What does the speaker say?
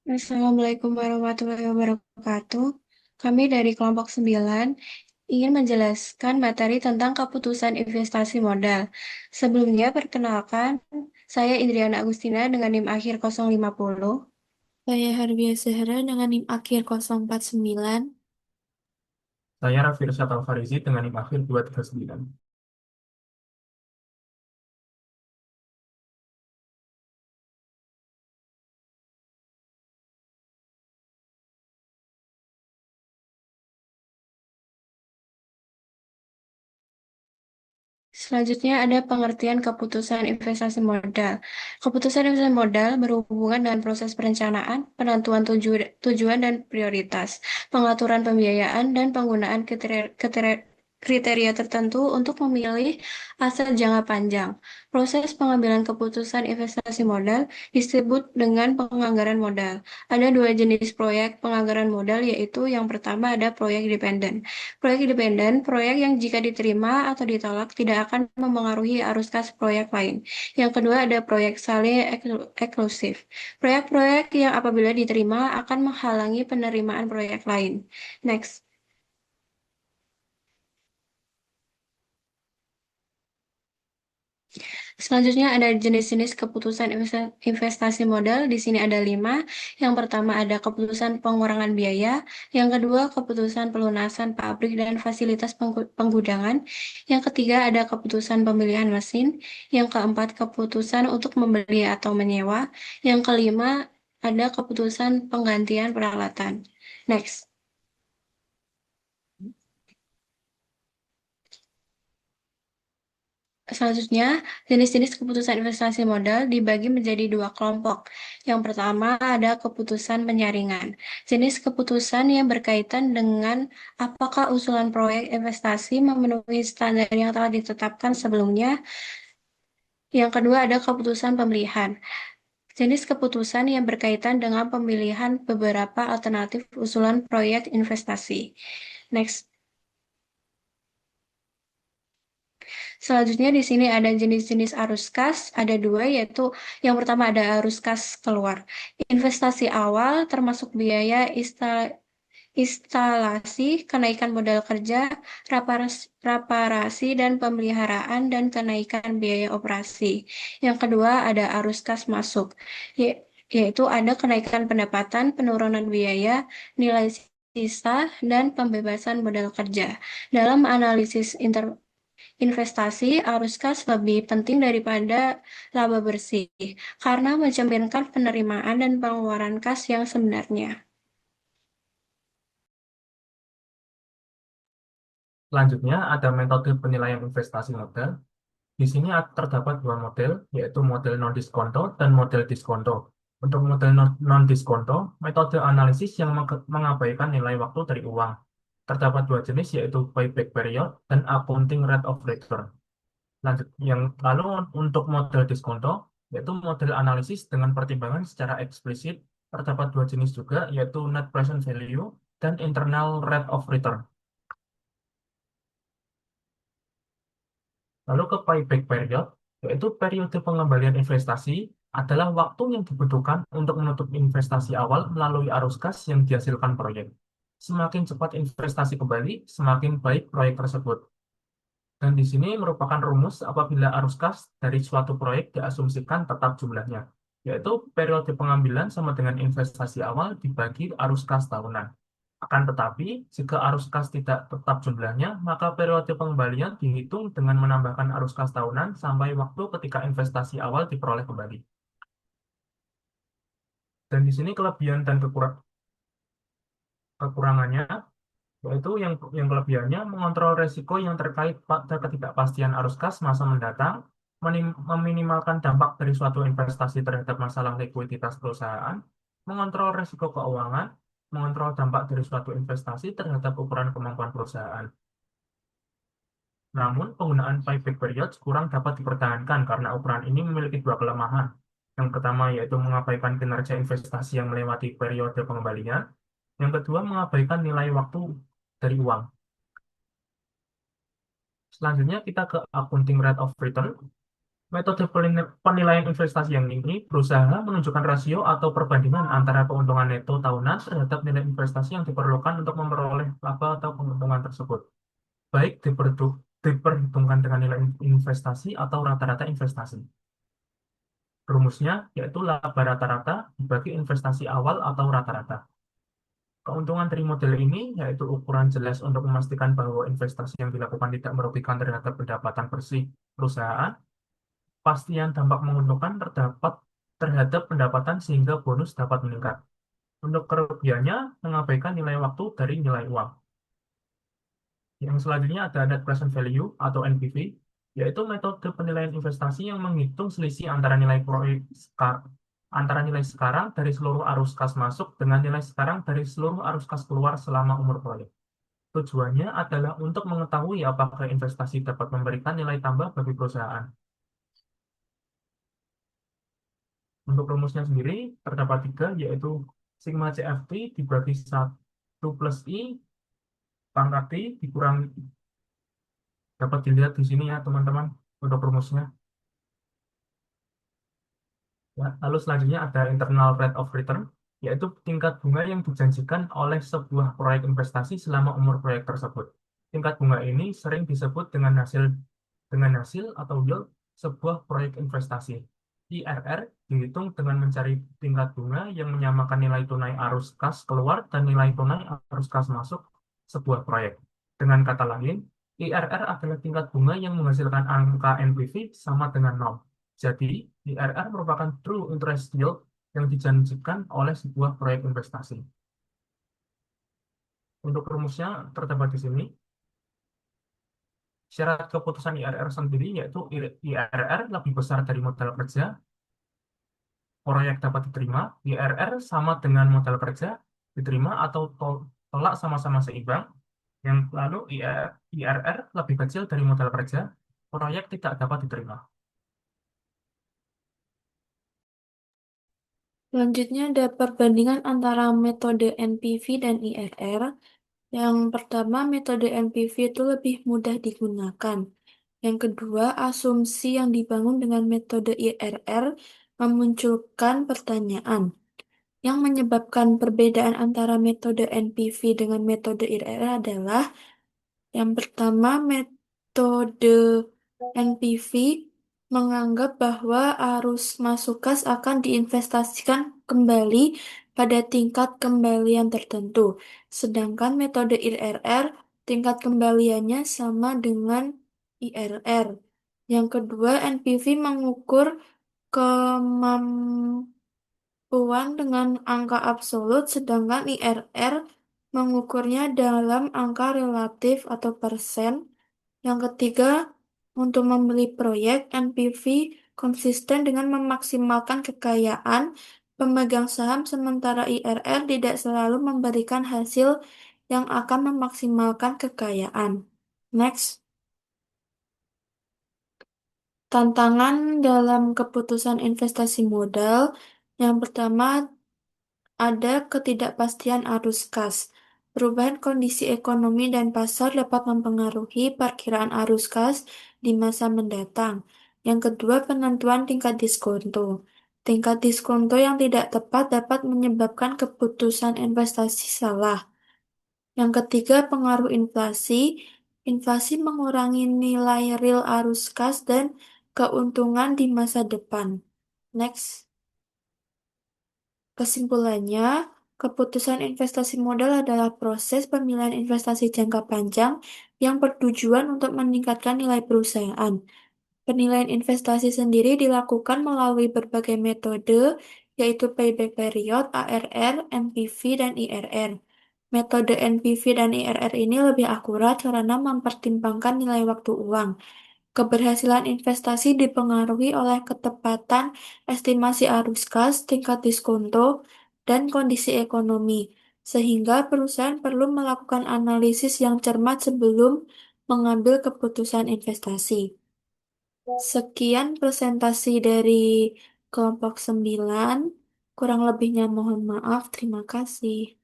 Assalamualaikum warahmatullahi wabarakatuh. Kami dari kelompok 9 ingin menjelaskan materi tentang keputusan investasi modal. Sebelumnya, perkenalkan, saya Indriana Agustina dengan NIM akhir 050. Saya Harbia Zahra dengan NIM akhir 049. Saya Raffi Irsad Alfarizi dengan NIM akhir 239. Selanjutnya ada pengertian keputusan investasi modal. Keputusan investasi modal berhubungan dengan proses perencanaan, penentuan tujuan dan prioritas, pengaturan pembiayaan, dan penggunaan kriteria tertentu untuk memilih aset jangka panjang. Proses pengambilan keputusan investasi modal disebut dengan penganggaran modal. Ada dua jenis proyek penganggaran modal, yaitu yang pertama ada proyek dependen. Proyek independen, proyek yang jika diterima atau ditolak tidak akan memengaruhi arus kas proyek lain. Yang kedua ada proyek saling eksklusif. Proyek-proyek yang apabila diterima akan menghalangi penerimaan proyek lain. Next. Selanjutnya ada jenis-jenis keputusan investasi modal. Di sini ada 5. Yang pertama ada keputusan pengurangan biaya. Yang kedua keputusan pelunasan pabrik dan fasilitas penggudangan. Yang ketiga ada keputusan pemilihan mesin. Yang keempat keputusan untuk membeli atau menyewa. Yang kelima ada keputusan penggantian peralatan. Next. Selanjutnya, jenis-jenis keputusan investasi modal dibagi menjadi dua kelompok. Yang pertama ada keputusan penyaringan. Jenis keputusan yang berkaitan dengan apakah usulan proyek investasi memenuhi standar yang telah ditetapkan sebelumnya. Yang kedua ada keputusan pemilihan. Jenis keputusan yang berkaitan dengan pemilihan beberapa alternatif usulan proyek investasi. Next. Selanjutnya di sini ada jenis-jenis arus kas, ada dua, yaitu yang pertama ada arus kas keluar. Investasi awal termasuk biaya instalasi, kenaikan modal kerja, reparasi dan pemeliharaan, dan kenaikan biaya operasi. Yang kedua ada arus kas masuk, yaitu ada kenaikan pendapatan, penurunan biaya, nilai sisa, dan pembebasan modal kerja. Dalam analisis investasi, arus kas lebih penting daripada laba bersih, karena mencerminkan penerimaan dan pengeluaran kas yang sebenarnya. Selanjutnya ada metode penilaian investasi modal. Di sini terdapat dua model, yaitu model non-diskonto dan model diskonto. Untuk model non-diskonto, metode analisis yang mengabaikan nilai waktu dari uang. Terdapat dua jenis, yaitu payback period dan accounting rate of return. Lalu untuk model diskonto, yaitu model analisis dengan pertimbangan secara eksplisit, terdapat dua jenis juga, yaitu net present value dan internal rate of return. Lalu ke payback period, yaitu periode pengembalian investasi adalah waktu yang dibutuhkan untuk menutup investasi awal melalui arus kas yang dihasilkan proyek. Semakin cepat investasi kembali, semakin baik proyek tersebut. Dan di sini merupakan rumus apabila arus kas dari suatu proyek diasumsikan tetap jumlahnya, yaitu periode pengambilan sama dengan investasi awal dibagi arus kas tahunan. Akan tetapi, jika arus kas tidak tetap jumlahnya, maka periode pengembalian dihitung dengan menambahkan arus kas tahunan sampai waktu ketika investasi awal diperoleh kembali. Dan di sini kelebihan dan kekurangannya, yaitu yang kelebihannya mengontrol resiko yang terkait pada ketidakpastian arus kas masa mendatang, meminimalkan dampak dari suatu investasi terhadap masalah likuiditas perusahaan, mengontrol resiko keuangan, mengontrol dampak dari suatu investasi terhadap ukuran kemampuan perusahaan. Namun, penggunaan payback period kurang dapat dipertahankan karena ukuran ini memiliki dua kelemahan. Yang pertama yaitu mengabaikan kinerja investasi yang melewati periode pengembalian. Yang kedua, mengabaikan nilai waktu dari uang. Selanjutnya kita ke accounting rate of return. Metode penilaian investasi yang ini berusaha menunjukkan rasio atau perbandingan antara keuntungan neto tahunan terhadap nilai investasi yang diperlukan untuk memperoleh laba atau keuntungan tersebut, baik diperhitungkan dengan nilai investasi atau rata-rata investasi. Rumusnya yaitu laba rata-rata dibagi investasi awal atau rata-rata. Keuntungan dari model ini yaitu ukuran jelas untuk memastikan bahwa investasi yang dilakukan tidak merugikan terhadap pendapatan bersih perusahaan. Pastian dampak menguntungkan terdapat terhadap pendapatan sehingga bonus dapat meningkat. Untuk kerugiannya, mengabaikan nilai waktu dari nilai uang. Yang selanjutnya ada net present value atau NPV, yaitu metode penilaian investasi yang menghitung selisih antara nilai proyek antara nilai sekarang dari seluruh arus kas masuk dengan nilai sekarang dari seluruh arus kas keluar selama umur proyek. Tujuannya adalah untuk mengetahui apakah investasi dapat memberikan nilai tambah bagi perusahaan. Untuk rumusnya sendiri terdapat tiga, yaitu sigma CFT dibagi 1 plus I pangkat T dikurangi, dapat dilihat di sini ya teman-teman untuk rumusnya. Ya, lalu selanjutnya ada internal rate of return, yaitu tingkat bunga yang dijanjikan oleh sebuah proyek investasi selama umur proyek tersebut. Tingkat bunga ini sering disebut dengan hasil atau yield sebuah proyek investasi. IRR dihitung dengan mencari tingkat bunga yang menyamakan nilai tunai arus kas keluar dan nilai tunai arus kas masuk sebuah proyek. Dengan kata lain, IRR adalah tingkat bunga yang menghasilkan angka NPV sama dengan 0. Jadi, IRR merupakan true interest yield yang dijanjikan oleh sebuah proyek investasi. Untuk rumusnya terdapat di sini. Syarat keputusan IRR sendiri yaitu IRR lebih besar dari modal kerja, proyek dapat diterima, IRR sama dengan modal kerja, diterima atau tolak sama-sama seimbang, yang lalu IRR lebih kecil dari modal kerja, proyek tidak dapat diterima. Selanjutnya ada perbandingan antara metode NPV dan IRR. Yang pertama, metode NPV itu lebih mudah digunakan. Yang kedua, asumsi yang dibangun dengan metode IRR memunculkan pertanyaan. Yang menyebabkan perbedaan antara metode NPV dengan metode IRR adalah yang pertama, metode NPV menganggap bahwa arus masuk kas akan diinvestasikan kembali pada tingkat kembalian tertentu. Sedangkan metode IRR, tingkat kembaliannya sama dengan IRR. Yang kedua, NPV mengukur kemampuan dengan angka absolut, sedangkan IRR mengukurnya dalam angka relatif atau persen. Yang ketiga, untuk membeli proyek, NPV konsisten dengan memaksimalkan kekayaan pemegang saham, sementara IRR tidak selalu memberikan hasil yang akan memaksimalkan kekayaan. Next, tantangan dalam keputusan investasi modal. Yang pertama, ada ketidakpastian arus kas. Perubahan kondisi ekonomi dan pasar dapat mempengaruhi perkiraan arus kas di masa mendatang. Yang kedua, penentuan tingkat diskonto. Tingkat diskonto yang tidak tepat dapat menyebabkan keputusan investasi salah. Yang ketiga, pengaruh inflasi. Inflasi mengurangi nilai real arus kas dan keuntungan di masa depan. Next. Kesimpulannya, keputusan investasi modal adalah proses pemilihan investasi jangka panjang yang bertujuan untuk meningkatkan nilai perusahaan. Penilaian investasi sendiri dilakukan melalui berbagai metode, yaitu payback period, ARR, NPV, dan IRR. Metode NPV dan IRR ini lebih akurat karena mempertimbangkan nilai waktu uang. Keberhasilan investasi dipengaruhi oleh ketepatan estimasi arus kas, tingkat diskonto, dan kondisi ekonomi, sehingga perusahaan perlu melakukan analisis yang cermat sebelum mengambil keputusan investasi. Sekian presentasi dari kelompok 9. Kurang lebihnya mohon maaf. Terima kasih.